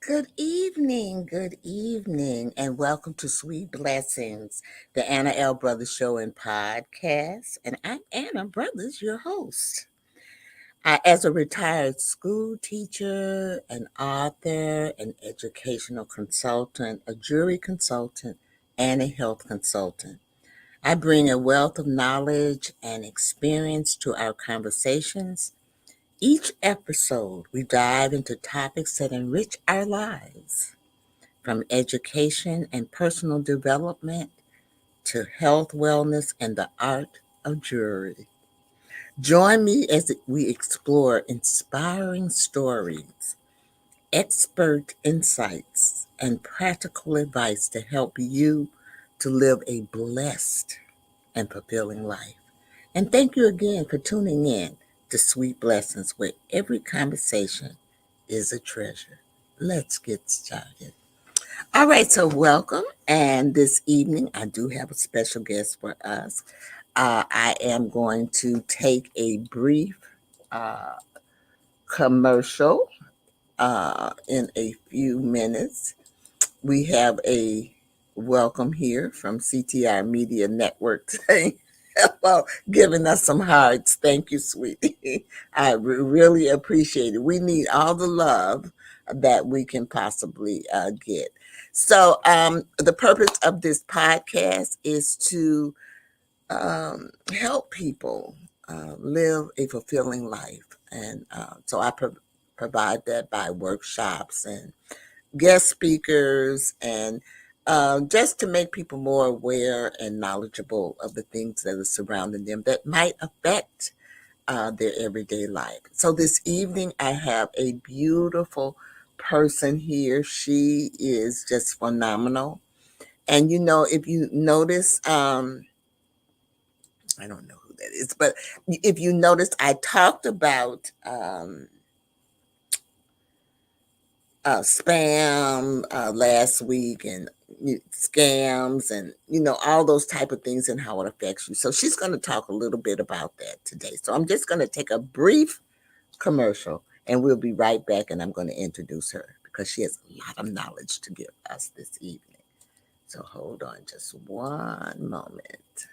Good evening, and welcome to Sweet Blessings, the Anna L. Brothers Show and Podcast. And I'm Anna Brothers, your host. As a retired school teacher, an author, an educational consultant, a jury consultant, and a health consultant, I bring a wealth of knowledge and experience to our conversations. Each episode, we dive into topics that enrich our lives, from education and personal development to health, wellness, and the art of jewelry. Join me as we explore inspiring stories, expert insights, and practical advice to help you to live a blessed and fulfilling life. And thank you again for tuning in to Sweet Blessings, where every conversation is a treasure. Let's get started. All right, so welcome. And this evening, I do have a special guest for us. I am going to take a brief uh, commercial in a few minutes. We have a welcome here from CTI Media Network saying, hello, giving us some hearts. Thank you, sweetie. I really appreciate it. We need all the love that we can possibly get. So, the purpose of this podcast is to help people live a fulfilling life. And so I provide that by workshops and guest speakers and just to make people more aware and knowledgeable of the things that are surrounding them that might affect their everyday life. So this evening, I have a beautiful person here. She is just phenomenal. And if you notice, I don't know who that is, but if you notice, I talked about spam last week and scams and all those type of things and how it affects you. So she's going to talk a little bit about that today. So I'm just going to take a brief commercial and we'll be right back, and I'm going to introduce her because she has a lot of knowledge to give us this evening. So hold on just one moment.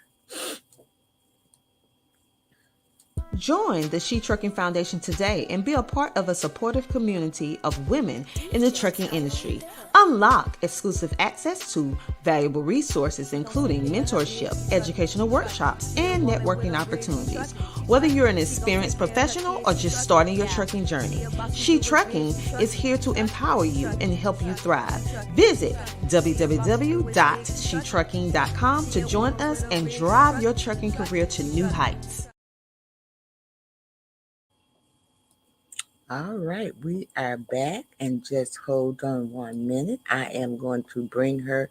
Join the She Trucking Foundation today and be a part of a supportive community of women in the trucking industry. Unlock exclusive access to valuable resources, including mentorship, educational workshops, and networking opportunities. Whether you're an experienced professional or just starting your trucking journey, She Trucking is here to empower you and help you thrive. Visit www.shetrucking.com to join us and drive your trucking career to new heights. All right, we are back, and just hold on 1 minute. I am going to bring her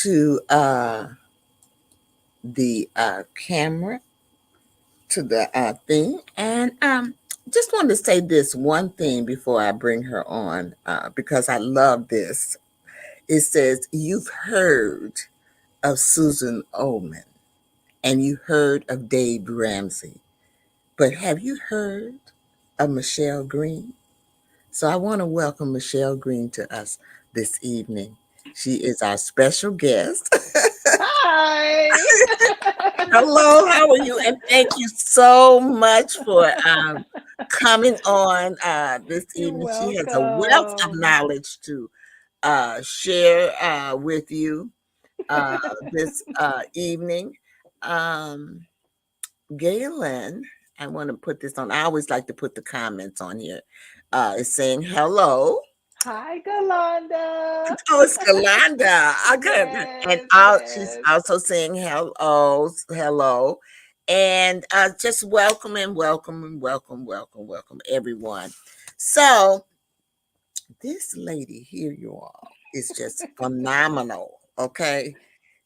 to the camera, to the thing, and just wanted to say this one thing before I bring her on because I love this. It says, you've heard of Susan Ullman and you heard of Dave Ramsey, but have you heard of Michelle Green? So I want to welcome Michelle Green to us this evening. She is our special guest. Hi. Hello, how are you? And thank you so much for coming on this You're evening. She has a wealth of welcome. knowledge to share with you uh, this evening. Um, Galen, I want to put this on. I always like to put the comments on here. Is saying hello. Hi, Galanda. Oh, it's Yolanda. Okay. And Yes, she's yes. also saying hello. And just welcome and welcome and welcome everyone. So this lady here, you all, is just phenomenal. Okay.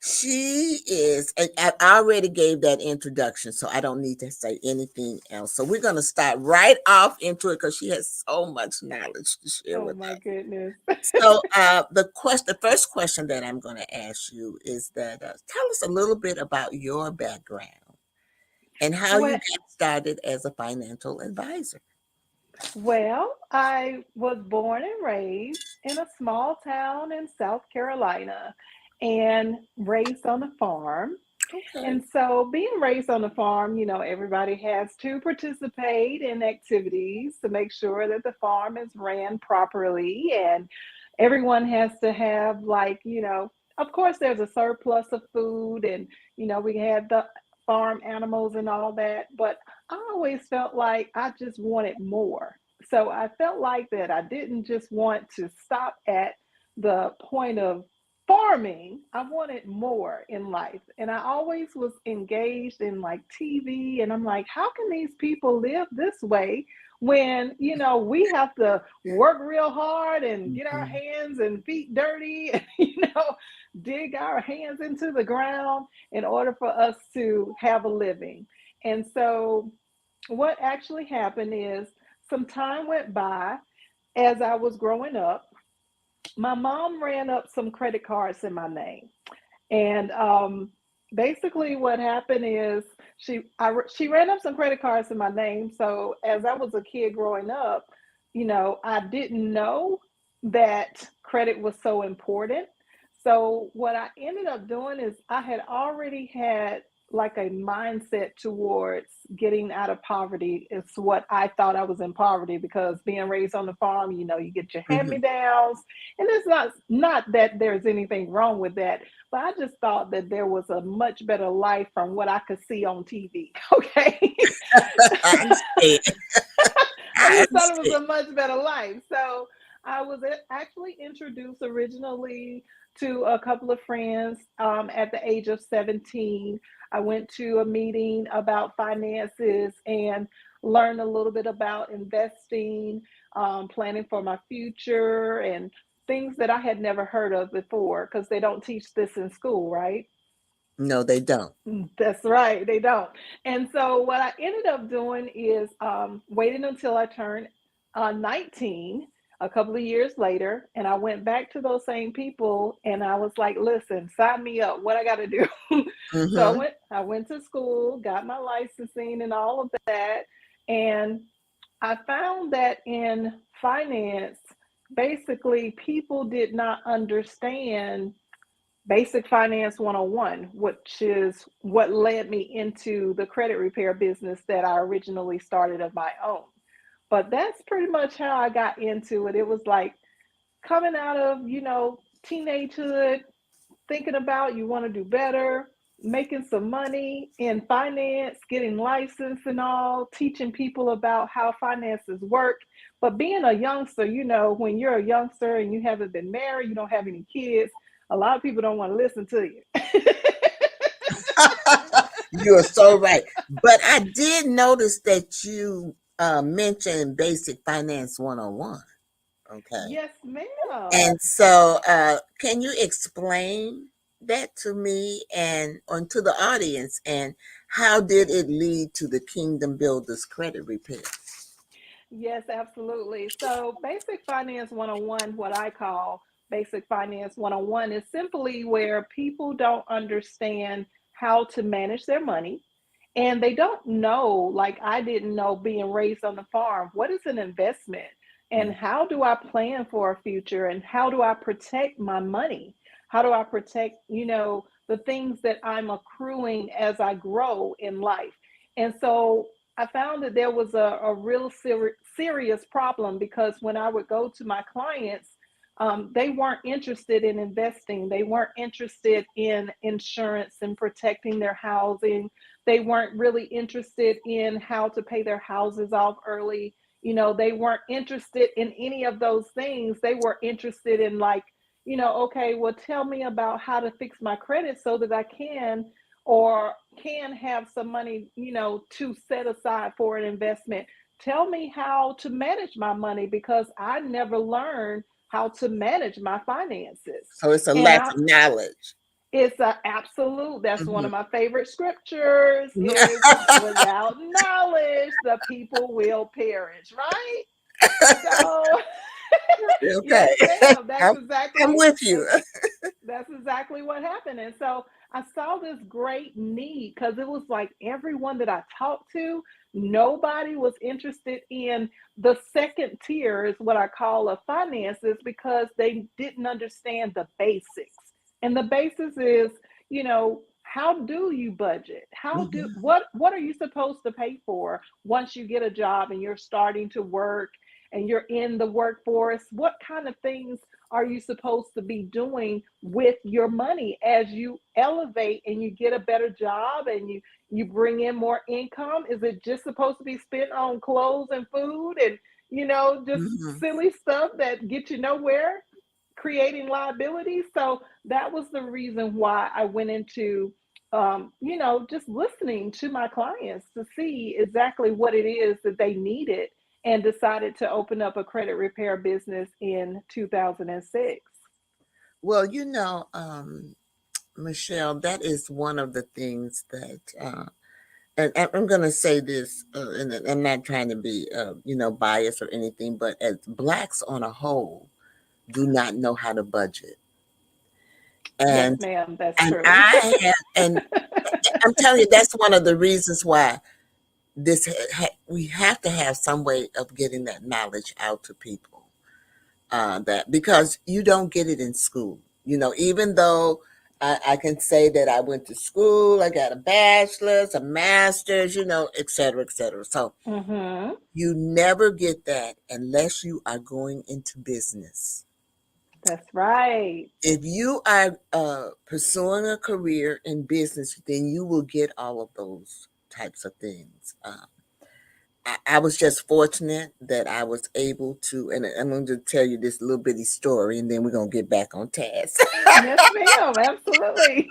She is, and I already gave that introduction, so I don't need to say anything else. So we're going to start right off into it because she has so much knowledge to share Oh with my us. goodness. So the first question that I'm going to ask you is that tell us a little bit about your background and how you What got started as a financial advisor. Well, I was born and raised in a small town in South Carolina and raised on a farm. Okay. And so, being raised on the farm, everybody has to participate in activities to make sure that the farm is ran properly. And everyone has to have, like, of course, there's a surplus of food, and, we had the farm animals and all that. But I always felt like I just wanted more. So, I felt like that I didn't just want to stop at the point of farming. I wanted more in life. And I always was engaged in like TV. And I'm like, how can these people live this way when, we have to work real hard and get our Mhm. hands and feet dirty and, dig our hands into the ground in order for us to have a living. And so what actually happened is some time went by as I was growing up. My mom ran up some credit cards in my name, and basically what happened is she ran up some credit cards in my name. So as I was a kid growing up, I didn't know that credit was so important. So what I ended up doing is I had already had like a mindset towards getting out of poverty. It's what I thought I was in poverty because being raised on the farm, you get your hand me Mhm. downs, and it's not that there's anything wrong with that, but I just thought that there was a much better life from what I could see on TV. Okay. I understand. I I just thought it was understand. a much better life. So I was actually introduced originally to a couple of friends at the age of 17. I went to a meeting about finances and learned a little bit about investing, planning for my future, and things that I had never heard of before because they don't teach this in school, right? No, they don't. That's right, they don't. And so what I ended up doing is waiting until I turned 19 a couple of years later, and I went back to those same people and I was like, "Listen, sign me up. What I got to do?" So Hmm. I went to school, got my licensing and all of that, and I found that in finance, basically people did not understand Basic Finance 101, which is what led me into the credit repair business that I originally started of my own. But that's pretty much how I got into it. It was like coming out of, teenagehood, thinking about you want to do better, making some money in finance, getting licensed and all, teaching people about how finances work. But being a youngster, when you're a youngster and you haven't been married, you don't have any kids, a lot of people don't want to listen to you. You are so right. But I did notice that you mentioned Basic Finance 101. Okay. Yes, ma'am. And so, can you explain that to me and to the audience? And how did it lead to the Kingdom Builders Credit Repair? Yes, absolutely. So, Basic Finance 101, what I call Basic Finance 101, is simply where people don't understand how to manage their money. And they don't know, like I didn't know being raised on the farm, what is an investment? And Mm. how do I plan for a future? And how do I protect my money? How do I protect, the things that I'm accruing as I grow in life? And so I found that there was a real serious problem because when I would go to my clients, they weren't interested in investing. They weren't interested in insurance and protecting their housing. They weren't really interested in how to pay their houses off early. They weren't interested in any of those things. They were interested in, like, okay, well, tell me about how to fix my credit so that I can have some money, to set aside for an investment. Tell me how to manage my money because I never learned how to manage my finances. So it's a And lack of knowledge. it's a absolute, that's one Mhm. of my favorite scriptures is without knowledge, the people will perish, right? So Okay. yes, ma'am. That's I'm exactly with you. that's exactly what happened. And so I saw this great need because it was like everyone that I talked to, nobody was interested in the second tier, is what I call of finances, because they didn't understand the basics. And the basis is, how do you budget? How do Mhm. what are you supposed to pay for once you get a job and you're starting to work and you're in the workforce? What kind of things are you supposed to be doing with your money as you elevate and you get a better job and you bring in more income? Is it just supposed to be spent on clothes and food and just Mhm. silly stuff that get you nowhere, creating liabilities? So that was the reason why I went into just listening to my clients to see exactly what it is that they needed, and decided to open up a credit repair business in 2006. Well, Michelle, that is one of the things that, and I'm going to say this, and I'm not trying to be, biased or anything, but as blacks on a whole do not know how to budget. Yes, And ma'am, that's and true. I have, and I'm telling you, that's one of the reasons why we have to have some way of getting that knowledge out to people. That because you don't get it in school. Even though I can say that I went to school, I got a bachelor's, a master's, et cetera, et cetera. So Hmm. you never get that unless you are going into business. That's right. If you are pursuing a career in business, then you will get all of those types of things. I was just fortunate that I was able to, and I'm going to tell you this little bitty story, and then we're going to get back on task. Yes, ma'am, absolutely.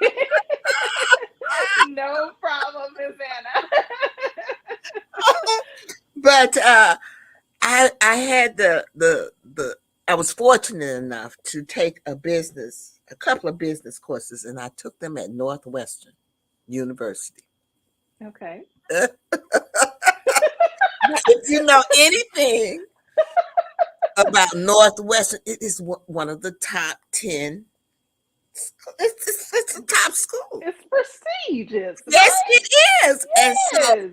No problem, Miss Anna. But I had the I was fortunate enough to take a couple of business courses, and I took them at Northwestern University. Okay. If you know anything about Northwestern, it is one of the top 10. It's a top school. It's prestigious, Yes, right? it is. And so Yes.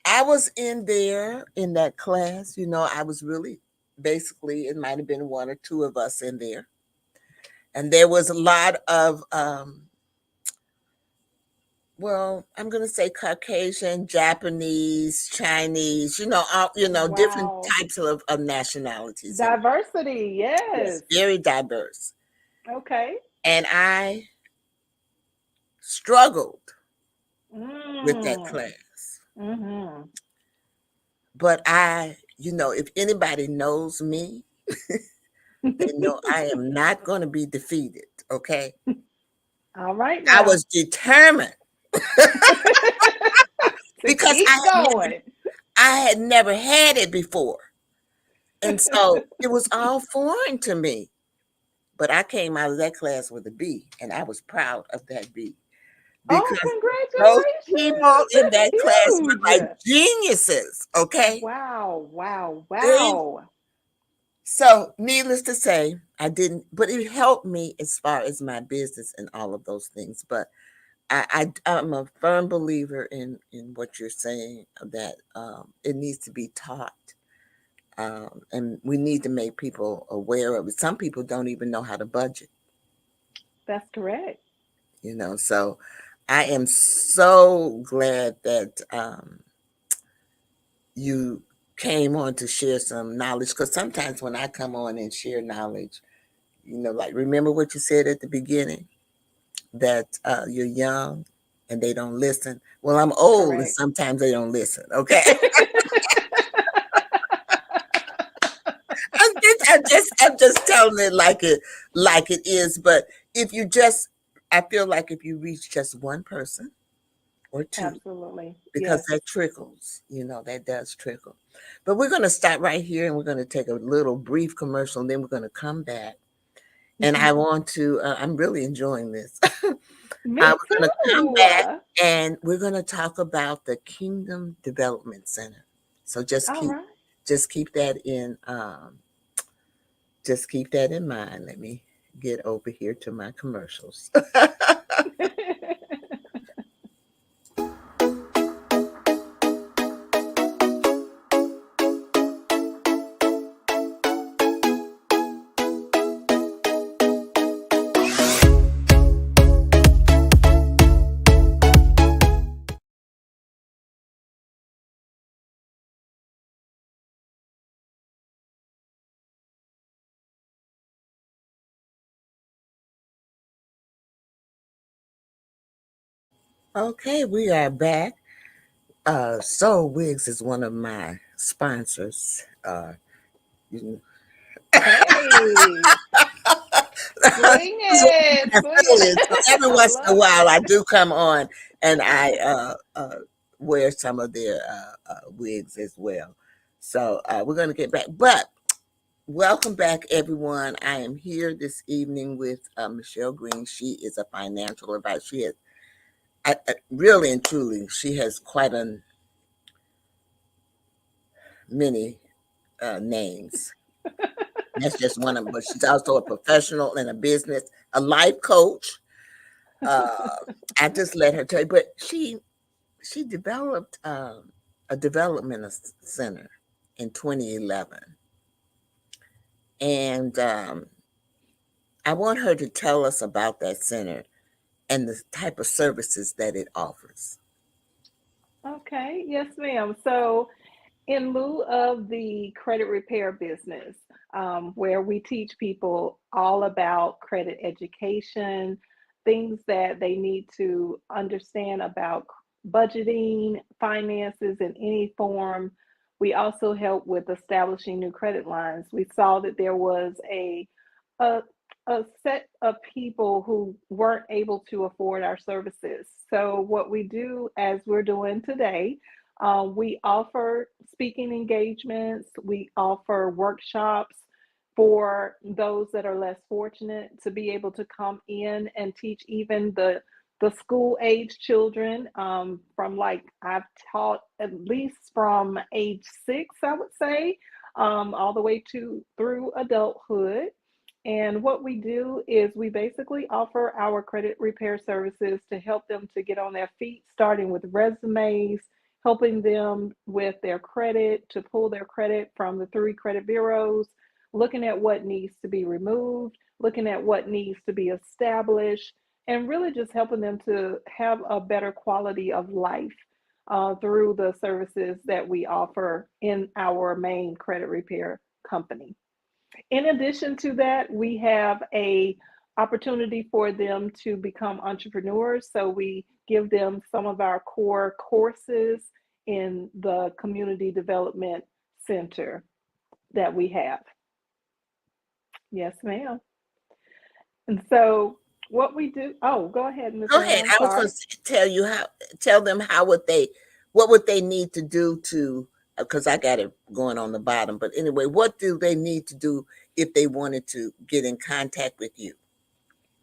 I was in there in that class. I was really basically, it might have been one or two of us in there. And there was a lot of, well, I'm going to say Caucasian, Japanese, Chinese, different Wow. types of nationalities in there. Diversity, Yes, yes. very diverse. Okay. And I struggled with that Mm. class. Mm-hmm. But if anybody knows me, they know I am not going to be defeated. Okay. All right I now. was determined To because keep going. I had never had it before. And so it was all foreign to me. But I came out of that class with a B, and I was proud of that B Oh, because those people congratulations. in that class were That's like huge. geniuses. Okay. Wow, wow, They wow. So, needless to say, I didn't, but it helped me as far as my business and all of those things. But I'm a firm believer in what you're saying, that it needs to be taught, and we need to make people aware of it. Some people don't even know how to budget. That's correct. So I am so glad that you came on to share some knowledge, because sometimes when I come on and share knowledge, like remember what you said at the beginning, that you're young and they don't listen. Well, I'm old and Correct. sometimes they don't listen. Okay. I'm just telling it like it is. But if you just, I feel like if you reach just one person or two, Absolutely. because Yes. that trickles, that does trickle. But we're going to stop right here and we're going to take a little brief commercial, and then we're going to come back. And Mhm. I'm really enjoying this. Me We're going to come too. back and we're going to talk about the Kingdom Development Center. So All right. just keep that in, just keep that in mind. Let me get over here to my commercials. Okay, we are back. Soul Wigs is one of my sponsors. You Hey, swing it, swing so it. every I once in a love while, I it. do come on and I wear some of their wigs as well. So we're going to get back. But welcome back, everyone. I am here this evening with Michelle Green. She is a financial advisor. She is really and truly, she has quite a many names. That's just one of them. But she's also a professional in a business, a life coach. Uh, I just let her tell you, but she developed a development center in 2011, and I want her to tell us about that center and the type of services that it offers. Okay, yes, ma'am. So, in lieu of the credit repair business, where we teach people all about credit education, things that they need to understand about budgeting, finances in any form, we also help with establishing new credit lines. We saw that there was a, a set of people who weren't able to afford our services. So, what we do, as we're doing today, we offer speaking engagements, we offer workshops for those that are less fortunate to be able to come in and teach even the school age children, from, like, I've taught at least from age 6, I would say, all the way to through adulthood. And what we do is we basically offer our credit repair services to help them to get on their feet, starting with resumes, helping them with their credit, to pull their credit from the 3 credit bureaus, looking at what needs to be removed, looking at what needs to be established, and really just helping them to have a better quality of life through the services that we offer in our main credit repair company. In addition to that, we have a opportunity for them to become entrepreneurs. So we give them some of our core courses in the community development center that we have. Yes, ma'am. And so what we do, oh, go ahead, Miss Go Anna, ahead. I'm I was going sorry. to tell you how. Tell them how would they, what would they need to do to, because I got it going on the bottom. But anyway, what do they need to do if they wanted to get in contact with you?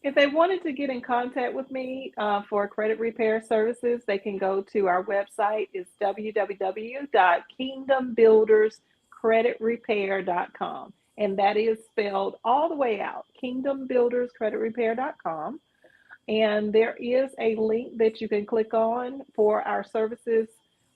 If they wanted to get in contact with me for credit repair services, they can go to our website. It's www.kingdombuilderscreditrepair.com. And that is spelled all the way out, kingdombuilderscreditrepair.com. And there is a link that you can click on for our services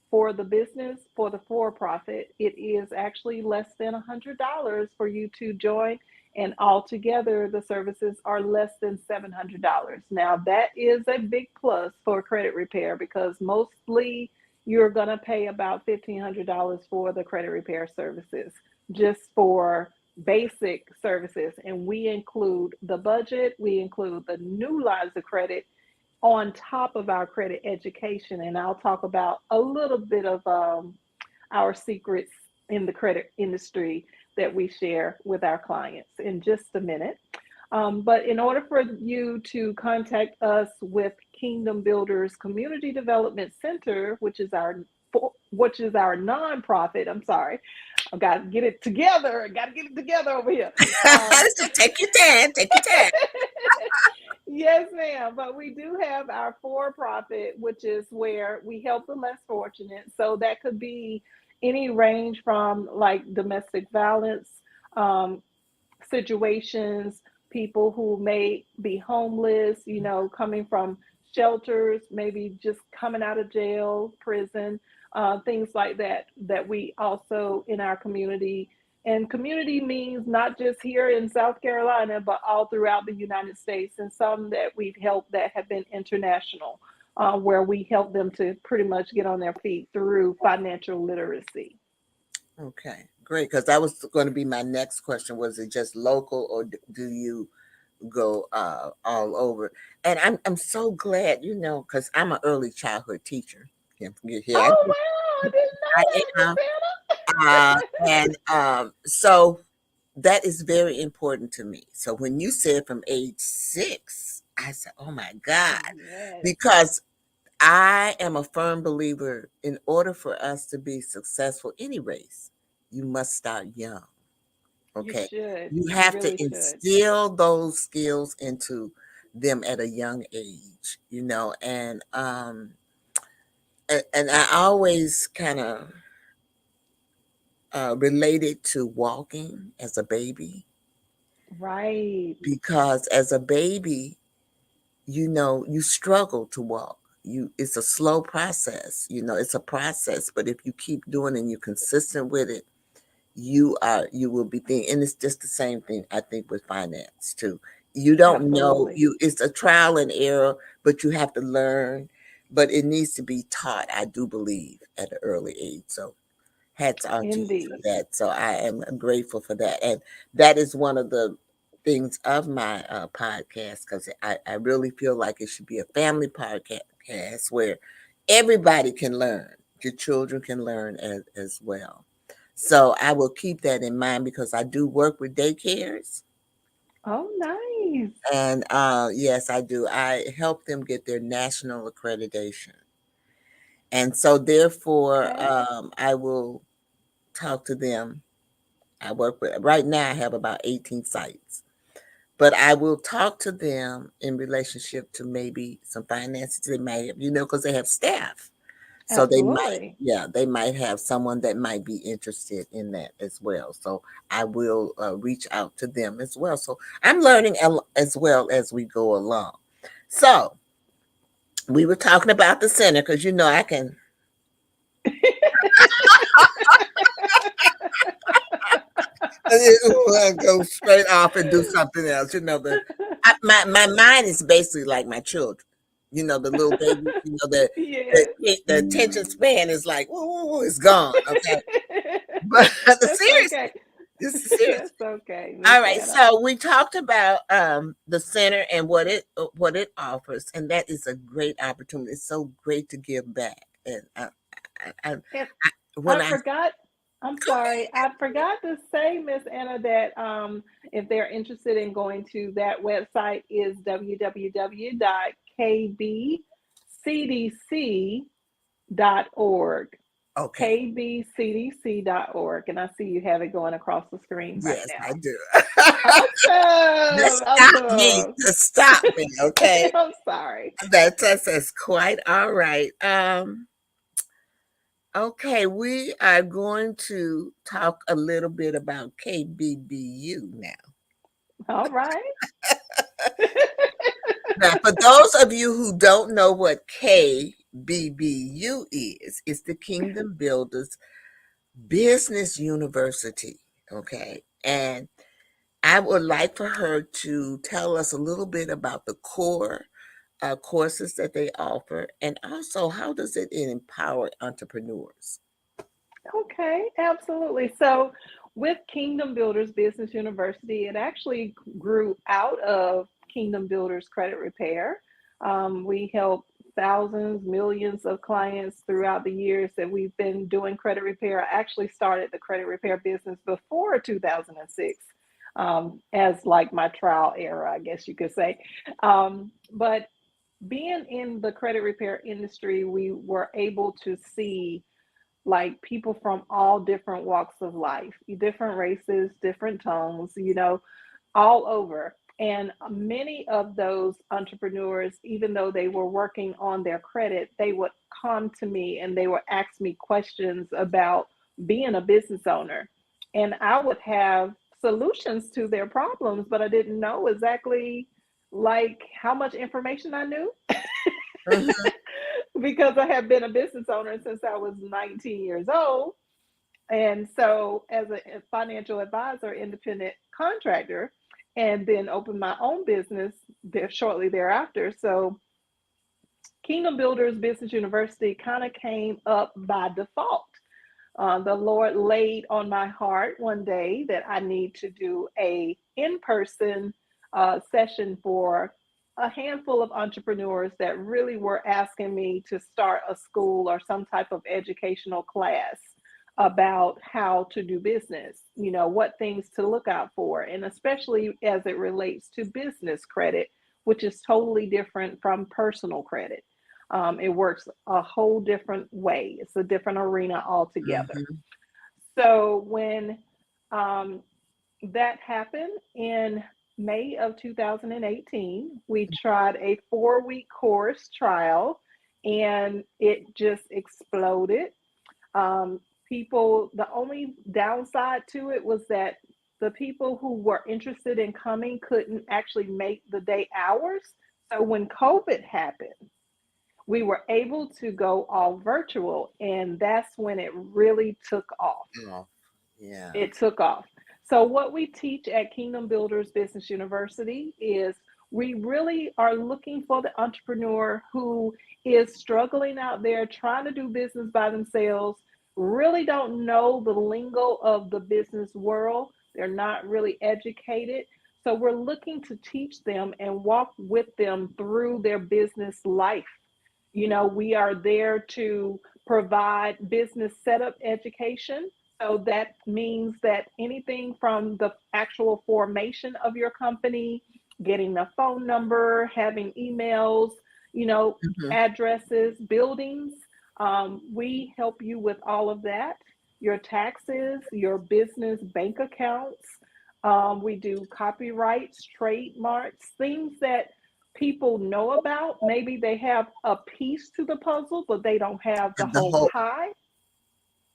for the business, for the for profit. It is actually less than $100 for you to join. And altogether, the services are less than $700. Now, that is a big plus for credit repair because mostly you're going to pay about $1,500 for the credit repair services just for basic services. And we include the budget, we include the new lines of credit on top of our credit education. And I'll talk about a little bit of our secrets in the credit industry that we share with our clients in just a minute. But in order for you to contact us with Kingdom Builders Community Development Center, which is our nonprofit, I'm sorry, I've got to get it together. I got to get it together over here. So take your time. Take your time. Yes, ma'am. But we do have our for profit, which is where we help the less fortunate. So that could be any range from, like, domestic violence um, situations, people who may be homeless, coming from shelters, maybe just coming out of jail, prison, things like that, that we also in our community. And community means not just here in South Carolina, but all throughout the United States, and some that we've helped that have been international, where we help them to pretty much get on their feet through financial literacy. Okay, great. Because that was going to be my next question. Was it just local, or do you go all over. And I'm so glad, because I'm an early childhood teacher. Can't forget here. Oh wow, I didn't know I that, am. Miss Anna. And so that is very important to me. So when you said from age 6, I said, "Oh my God," Yes, because I am a firm believer. In order for us to be successful any race, you must start young. you Okay, should. you You have to really should. instill those skills into them at a young age. And I always kind of related to walking as a baby, Right. because as a baby, you struggle to walk. It's a slow process. It's a process, but if you keep doing it and you're consistent with it, you will be thinking. And it's just the same thing, I think, with finance too. You don't know, Absolutely. it's a trial and error, but you have to learn. But it needs to be taught, I do believe, at an early age. So hats off to you for Indeed. that. So I am grateful for that. And that is one of the things of my podcast, because I really feel like it should be a family podcast where everybody can learn. Your children can learn as well. So I will keep that in mind, because I do work with daycares. Oh, nice. And yes, I do. I help them get their national accreditation. And so therefore, Okay. I will talk to them. I work with, right now I have about 18 sites, but I will talk to them in relationship to maybe some finances they might have, because they have staff. So Absolutely. they might have someone that might be interested in that as well. So I will reach out to them as well. So I'm learning as well as we go along. So we were talking about the center, because I can go straight off and do something else. My mind is basically like my children. The little baby. Yes. The attention span is like, whoa, it's gone. Okay, but the That's serious, okay. this is serious. That's okay, Miss All right, Anna. so we talked about the center and what it offers, and that is a great opportunity. It's so great to give back, and And when I I forgot, I'm sorry, I forgot to say, Miss Anna, that if they're interested in going to that website is www.kbcdc.org. okay, kbcdc.org. And I see you have it going across the screen right yes, I now. do. Awesome. Awesome. Just stop me, okay? I'm sorry. That's quite all right. Okay, we are going to talk a little bit about KBBU now. All right. Now, for those of you who don't know what KBBU is, it's the Kingdom Builders Business University. Okay. And I would like for her to tell us a little bit about the core courses that they offer, and also how does it empower entrepreneurs? Okay, absolutely. So, with Kingdom Builders Business University, it actually grew out of Kingdom Builders Credit Repair. We help thousands, millions of clients throughout the years that we've been doing credit repair. I actually started the credit repair business before 2006, as like my trial era, I guess you could say. But being in the credit repair industry, we were able to see like people from all different walks of life, different races, different tongues, all over. And many of those entrepreneurs, even though they were working on their credit, they would come to me and they would ask me questions about being a business owner. And I would have solutions to their problems, but I didn't know exactly like how much information I knew. Mhm. Because I have been a business owner since I was 19 years old. And so, as a financial advisor, independent contractor, and then opened my own business there shortly thereafter. So, Kingdom Builders Business University kind of came up by default. The Lord laid on my heart one day that I need to do a in-person session for a handful of entrepreneurs that really were asking me to start a school or some type of educational class about how to do business, what things to look out for, and especially as it relates to business credit, which is totally different from personal credit. It works a whole different way, it's a different arena altogether. Mhm. So when um, that happened in May of 2018, we tried a 4-week course trial and it just exploded. Um, the only downside to it was that the people who were interested in coming couldn't actually make the day hours. So when COVID happened, we were able to go all virtual, and that's when it really took off. Oh, yeah. It took off. So, what we teach at Kingdom Builders Business University is we really are looking for the entrepreneur who is struggling out there trying to do business by themselves, really don't know the lingo of the business world. They're not really educated. So, we're looking to teach them and walk with them through their business life. We are there to provide business setup education. So that means that anything from the actual formation of your company, getting a phone number, having emails, you know, Mhm. addresses, buildings, we help you with all of that. Your taxes, your business bank accounts. We do copyrights, trademarks, things that people know about. Maybe they have a piece to the puzzle, but they don't have the The whole whole pie.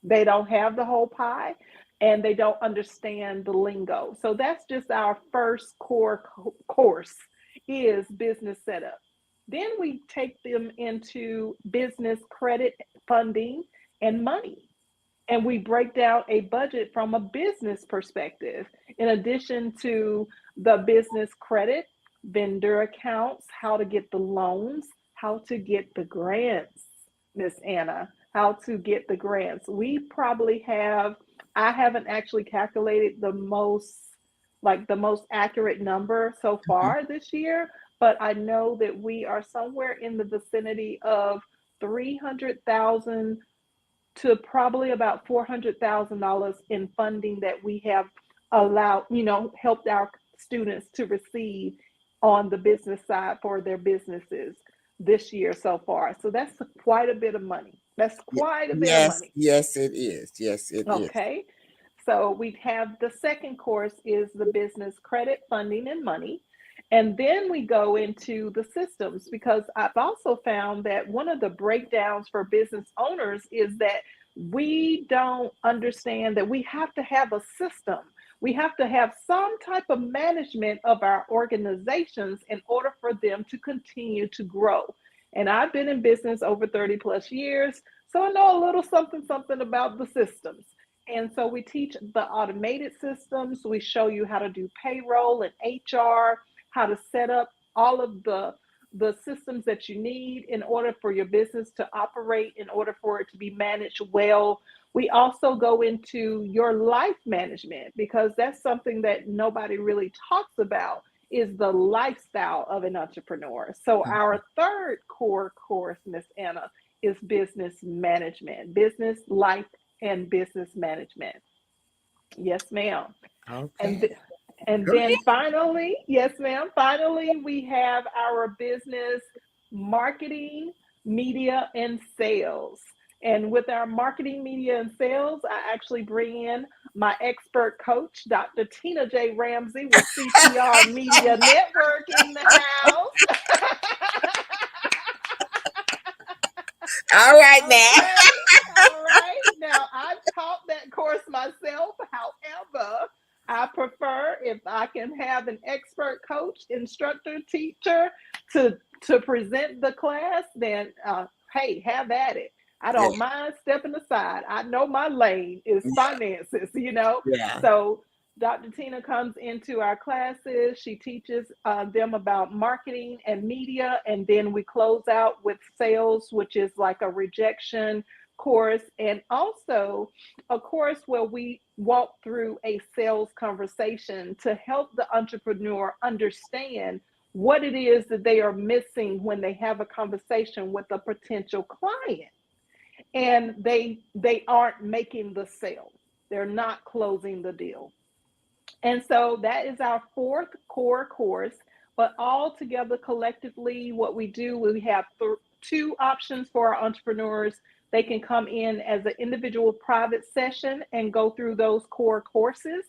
They don't have the whole pie and they don't understand the lingo. So that's just our first course is business setup. Then we take them into business credit funding and money. And we break down a budget from a business perspective, in addition to the business credit, vendor accounts, how to get the loans, how to get the grants, Miss Anna, how to get the grants. We probably have, I haven't actually calculated the most accurate number so Mhm. far this year, but I know that we are somewhere in the vicinity of 300,000 to probably about $400,000 in funding that we have allowed, helped our students to receive on the business side for their businesses this year so far. So that's quite a bit of money. That's Ye quite a bit of yes, money. yes, it is. Yes, it is. Okay. So we have the second course is the business credit funding and money. And then we go into the systems because I've also found that one of the breakdowns for business owners is that we don't understand that we have to have a system. We have to have some type of management of our organizations in order for them to continue to grow. And I've been in business over 30 plus years, so I know a little something, something about the systems. And so we teach the automated systems. We show you how to do payroll and HR, how to set up all of the systems that you need in order for your business to operate, in order for it to be managed well. We also go into your life management because that's something that nobody really talks about is the lifestyle of an entrepreneur. So Mhm. our third core course, Miss Anna, is business management, business life and business management. Yes, ma'am. And Okay. th- and then Great. finally, yes, ma'am. Finally, we have our business marketing, media, and sales. And with our marketing, media, and sales, I actually bring in my expert coach, Dr. Tina J. Ramsey with CTR Media Network in the house. All right now. Okay, all right. Now I've taught that course myself. However, I prefer if I can have an expert coach, instructor, teacher to present the class, then hey, have at it. I Yeah, don't mind stepping aside. I know my lane is yeah, finances. yeah. So Dr. Tina comes into our classes. She teaches them about marketing and media, and then we close out with sales, which is like a rejection, course, and also a course where we walk through a sales conversation to help the entrepreneur understand what it is that they are missing when they have a conversation with a potential client and they aren't making the sale. They're not closing the deal. And so that is our fourth core course. But all together collectively, what we do, we have two options for our entrepreneurs. They can come in as an individual private session and go through those core courses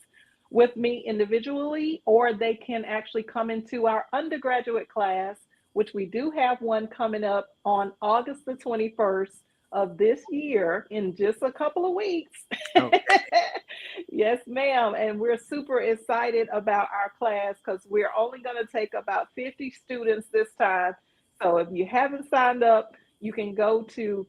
with me individually, or they can actually come into our undergraduate class, which we do have one coming up on August the 21st of this year in just a couple of weeks. Okay. Yes, ma'am. And we're super excited about our class because we're only going to take about 50 students this time. So if you haven't signed up, you can go to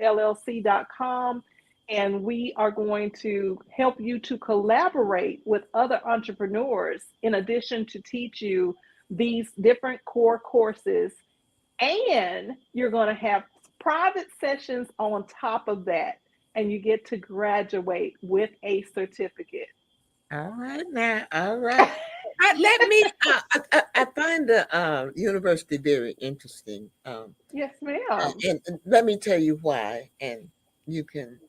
www.kbbullc.com, and we are going to help you to collaborate with other entrepreneurs in addition to teach you these different core courses. And you're going to have private sessions on top of that, and you get to graduate with a certificate. All right now. All right. I find the university very interesting. Yes, ma'am. And let me tell you why, and you can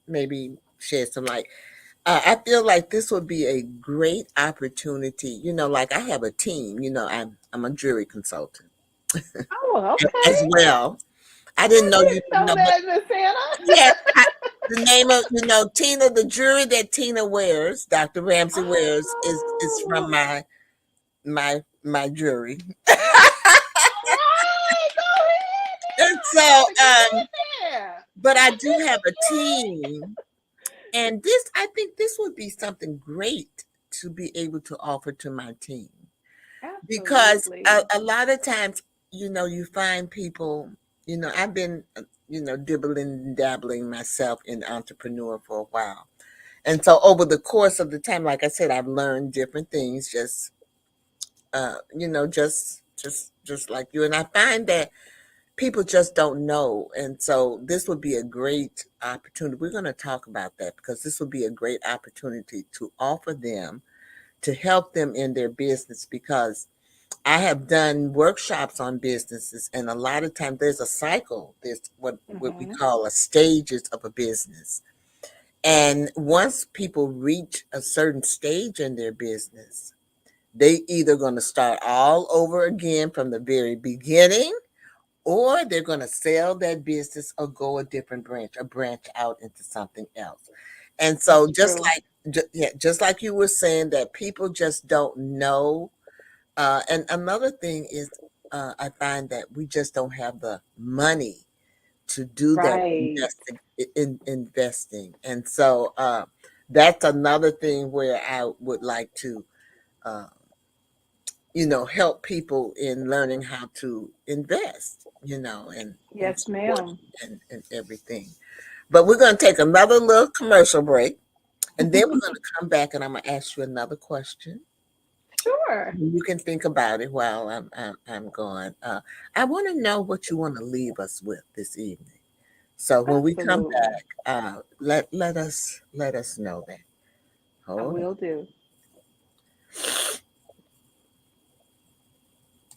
maybe shed some light. I feel like this would be a great opportunity. Like I have a team. I'm a jury consultant Oh, as okay. well. I didn't know you Didn't know know, but that, Miss Hannah. yes, the name of Tina, the jury that Tina wears, Dr. Ramsey wears, is from Oh, my jury. all right. Go And ahead so, now. Gotta get in there. but I do have a team, and I think this would be something great to be able to offer to my team because Absolutely. a lot of times, you find people, I've been, dibbling and dabbling myself in entrepreneur for a while. And so over the course of the time, like I said, I've learned different things, just like you. And I find that people just don't know. And so this would be a great opportunity. We're going to talk about that because this would be a great opportunity to offer them, to help them in their business, because I have done workshops on businesses, and a lot of times there's a cycle. There's what we Mm-hmm. call a stages of a business. And once people reach a certain stage in their business, they either going to start all over again from the very beginning, or they're going to sell that business or go a different branch or branch out into something else. And so That's true. just like you were saying, that people just don't know. And another thing is, I find that we just don't have the money to do that Right. investing. And so that's another thing where I would like to, uh, help people in learning how to invest, and Yes, support ma'am. and everything. But we're going to take another little commercial break, and then we're going to come back, and I'm going to ask you another question. Sure. You can think about it while I'm gone. I want to know what you want to leave us with this evening. So when we come Absolutely. back, let us know that. I Hold on. will do.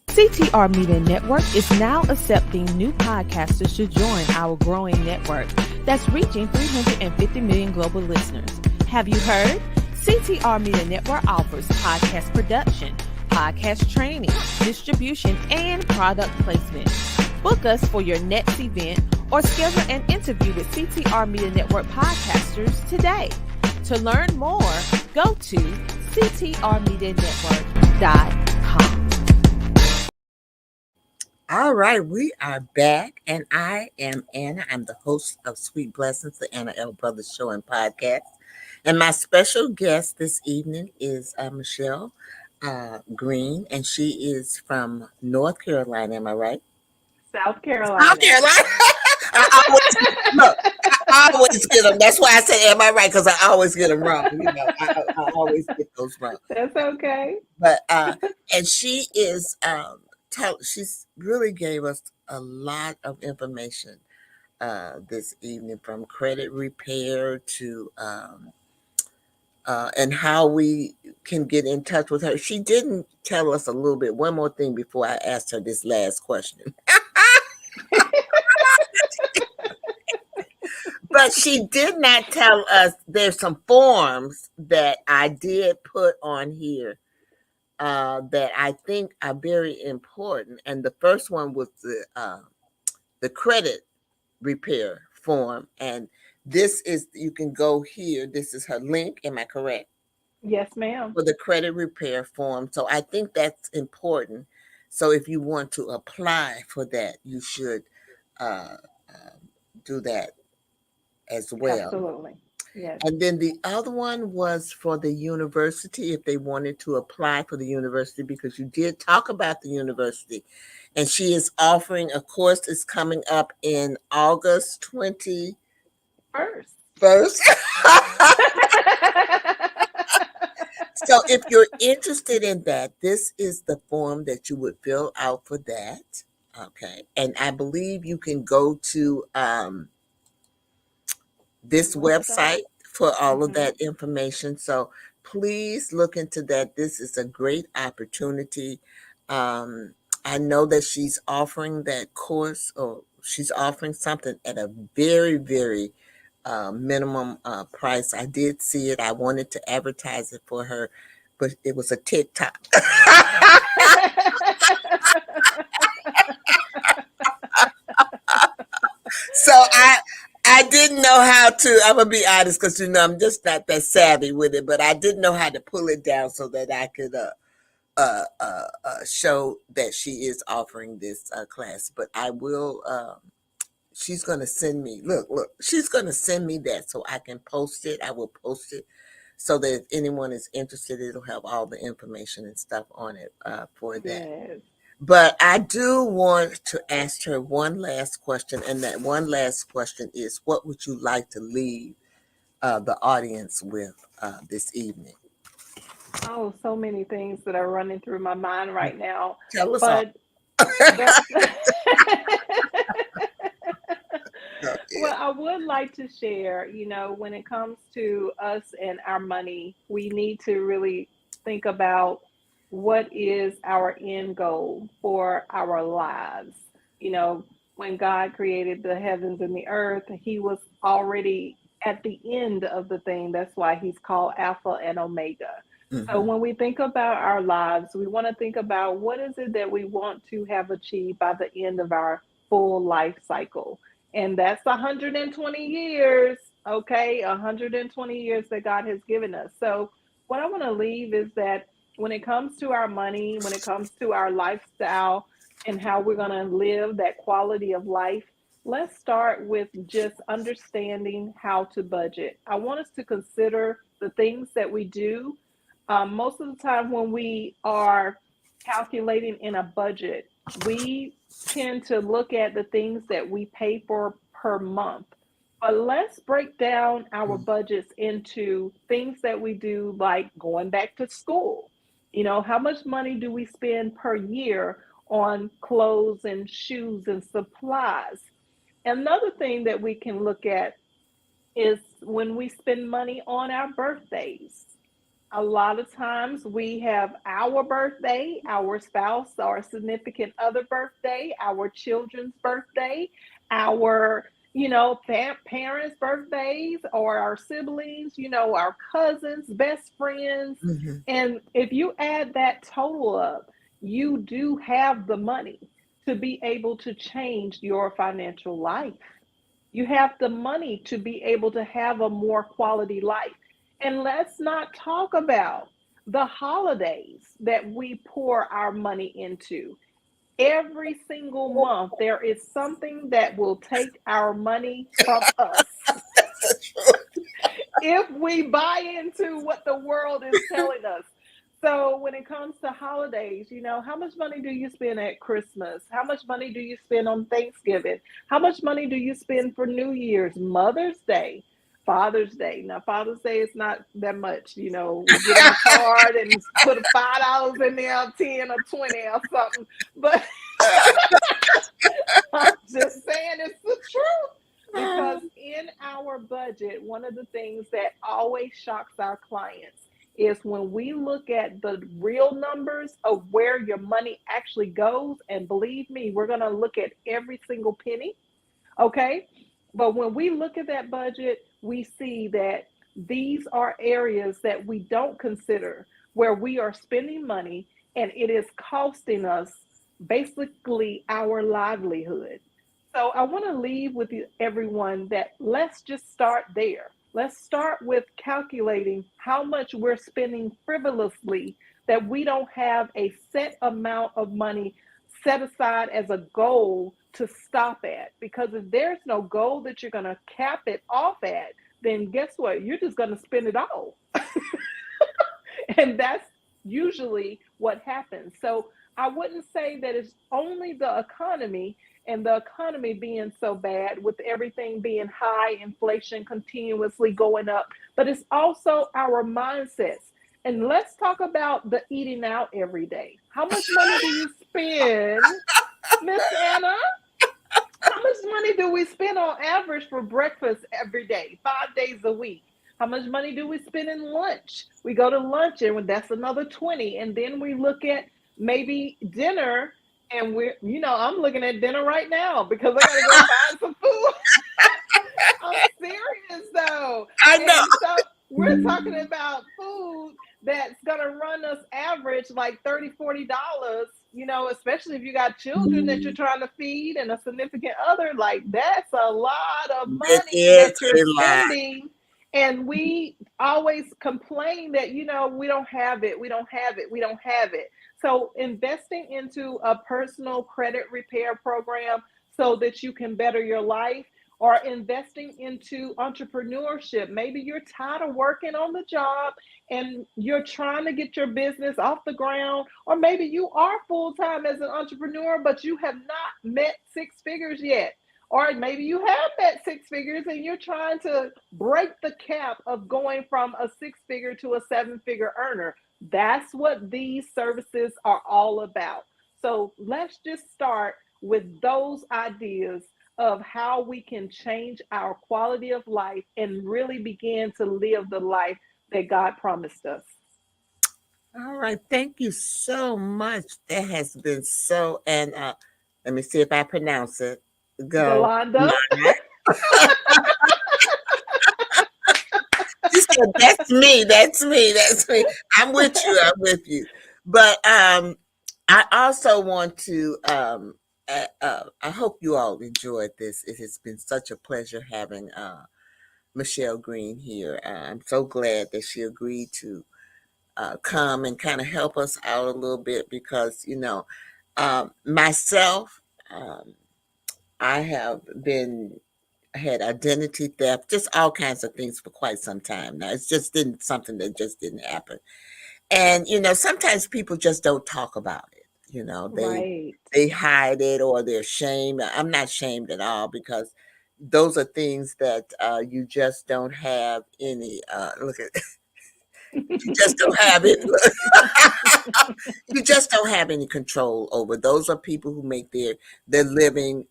CTR Media Network is now accepting new podcasters to join our growing network that's reaching 350 million global listeners. Have you heard? CTR Media Network offers podcast production, podcast training, distribution, and product placement. Book us for your next event or schedule an interview with CTR Media Network podcasters today. To learn more, go to ctrmedianetwork.com. All right, we are back, and I am Anna. I'm the host of Sweet Blessings, the Anna L. Brothers Show and Podcast. And my special guest this evening is Michelle Green, and she is from North Carolina. Am I right? South South Carolina. Carolina. Look, I always get them. That's why I said, "Am I right?" Because I always get them wrong. I always get those wrong. That's okay. But and she is she's really gave us a lot of information this evening, from credit repair to and how we can get in touch with her. She didn't tell us a little bit. One more thing before I asked her this last question. But she did not tell us there's some forms that I did put on here that I think are very important. And the first one was the credit repair form. And this is, you can go here. This is her link. Am I correct? Yes, ma'am. For the credit repair form. So I think that's important. So if you want to apply for that, you should uh, do that as well. Absolutely. Yes. And then the other one was for the university, if they wanted to apply for the university, because you did talk about the university. And she is offering a course that's coming up in August 21st. First. So if you're interested in that, this is the form that you would fill out for that. Okay. And I believe you can go to this website for all of that information. So please look into that. This is a great opportunity. I know that she's offering that course, or she's offering something at a very, very minimum price. I did see it. I wanted to advertise it for her, but it was a TikTok. So I didn't know how to. I'm gonna be honest, because I'm just not that savvy with it. But I didn't know how to pull it down so that I could show that she is offering this class. But I will. She's gonna send me. Look. She's gonna send me that so I can post it. I will post it so that if anyone is interested, it'll have all the information and stuff on it for that. Yes. But I do want to ask her one last question, and that one last question is, what would you like to leave the audience with this evening? Oh, so many things that are running through my mind right now. Tell us all. But the- well, I would like to share, when it comes to us and our money, we need to really think about what is our end goal for our lives. When God created the heavens and the earth, he was already at the end of the thing. That's why he's called Alpha and Omega. So when we think about our lives, we want to think about what is it that we want to have achieved by the end of our full life cycle. And that's 120 years, okay? 120 years that God has given us. So what I want to leave is that when it comes to our money, when it comes to our lifestyle and how we're going to live that quality of life, let's start with just understanding how to budget. I want us to consider the things that we do. Most of the time when we are calculating in a budget, we tend to look at the things that we pay for per month. But let's break down our budgets into things that we do, like going back to school. How much money do we spend per year on clothes and shoes and supplies? Another thing that we can look at is when we spend money on our birthdays. A lot of times we have our birthday, our spouse or significant other birthday, our children's birthday, our parents' birthdays, or our siblings, our cousins, best friends. And if you add that total up, you do have the money to be able to change your financial life. You have the money to be able to have a more quality life. And let's not talk about the holidays that we pour our money into. Every single month, there is something that will take our money from us. If we buy into what the world is telling us. So when it comes to holidays, how much money do you spend at Christmas? How much money do you spend on Thanksgiving? How much money do you spend for New Year's, Mother's Day, Father's Day? Now, Father's Day is not that much. We get on a card and put $5 in there, 10 or 20 or something. But I'm just saying it's the truth. Because in our budget, one of the things that always shocks our clients is when we look at the real numbers of where your money actually goes. And believe me, we're going to look at every single penny. Okay. But when we look at that budget, we see that these are areas that we don't consider where we are spending money and it is costing us basically our livelihood. So I want to leave with you, everyone, that let's just start there. Let's start with calculating how much we're spending frivolously, that we don't have a set amount of money set aside as a goal to stop at. Because if there's no goal that you're going to cap it off at, then guess what? You're just going to spend it all. And that's usually what happens. So I wouldn't say that it's only the economy and the economy being so bad with everything being high, inflation continuously going up, but it's also our mindsets. And let's talk about the eating out every day. How much money do you spend, Miss Anna? How much money do we spend on average for breakfast every day, 5 days a week? How much money do we spend in lunch? We go to lunch and that's another 20. And then we look at maybe dinner and I'm looking at dinner right now because I gotta go find some food. I'm serious though. I know. And so we're talking about food that's gonna run us average like $30, $40, especially if you got children that you're trying to feed and a significant other. Like that's a lot of It money is that you're a lot. spending. And we always complain that, we don't have it, we don't have it, we don't have it. So investing into a personal credit repair program so that you can better your life, or investing into entrepreneurship. Maybe you're tired of working on the job and you're trying to get your business off the ground, or maybe you are full time as an entrepreneur, but you have not met six figures yet. Or maybe you have met six figures and you're trying to break the cap of going from a six figure to a seven figure earner. That's what these services are all about. So let's just start with those ideas of how we can change our quality of life and really begin to live the life that God promised us. All right. Thank you so much. That has been so, and let me see if I pronounce it. Go. Yolanda. You said that's me. That's me. That's me. I'm with you. I'm with you. But I also want to. I hope you all enjoyed this. It has been such a pleasure having Michelle Green here. I'm so glad that she agreed to come and kind of help us out a little bit because myself, I have been had identity theft, just all kinds of things for quite some time now. It's just didn't something that just didn't happen. And sometimes people just don't talk about it. Right. They hide it or they're ashamed. I'm not shamed at all because those are things that you just don't have any look at you just don't have it. You just don't have any control over. Those are people who make their living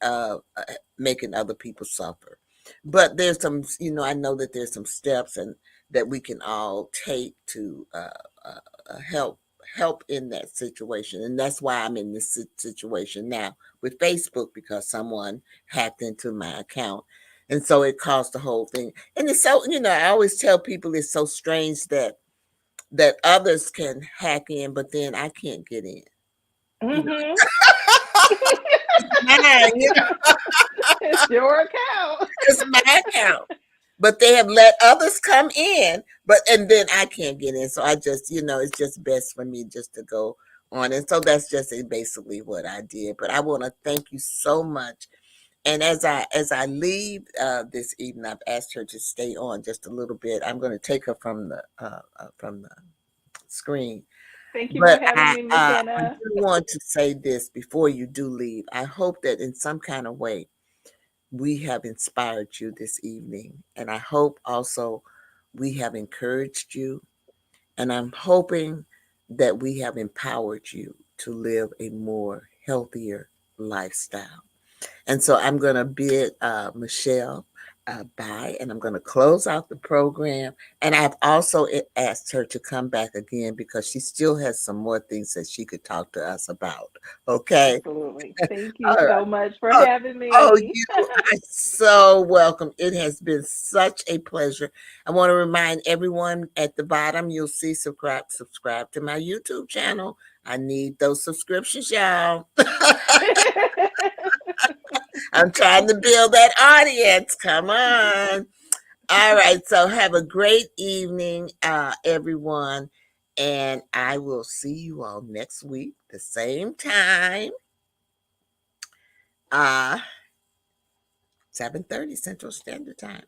making other people suffer. But there's some, I know that there's some steps and that we can all take to help in that situation. And that's why I'm in this situation now with Facebook because someone hacked into my account. And so it caused the whole thing. And it's so, I always tell people it's so strange that others can hack in, but then I can't get in. You know, Mm-hmm. it's mine, It's your account. it's my account. But they have let others come in, and then I can't get in. So I just, it's just best for me just to go on. And so that's just basically what I did. But I want to thank you so much. And as I leave this evening, I've asked her to stay on just a little bit. I'm going to take her from the screen. Thank you for But having me, Miss I do Anna. want to say this before you do leave. I hope that in some kind of way we have inspired you this evening. And I hope also we have encouraged you. And I'm hoping that we have empowered you to live a more healthier lifestyle. And so I'm going to bid Michelle bye, and I'm going to close out the program. And I've also asked her to come back again because she still has some more things that she could talk to us about. Okay. Absolutely. Thank you All right. so much for Oh, having oh, me. you are so welcome. It has been such a pleasure. I want to remind everyone at the bottom, you'll see subscribe to my YouTube channel. I need those subscriptions, y'all. I'm trying to build that audience. Come on. All right. So have a great evening, everyone. And I will see you all next week, the same time. 7:30 Central Standard Time.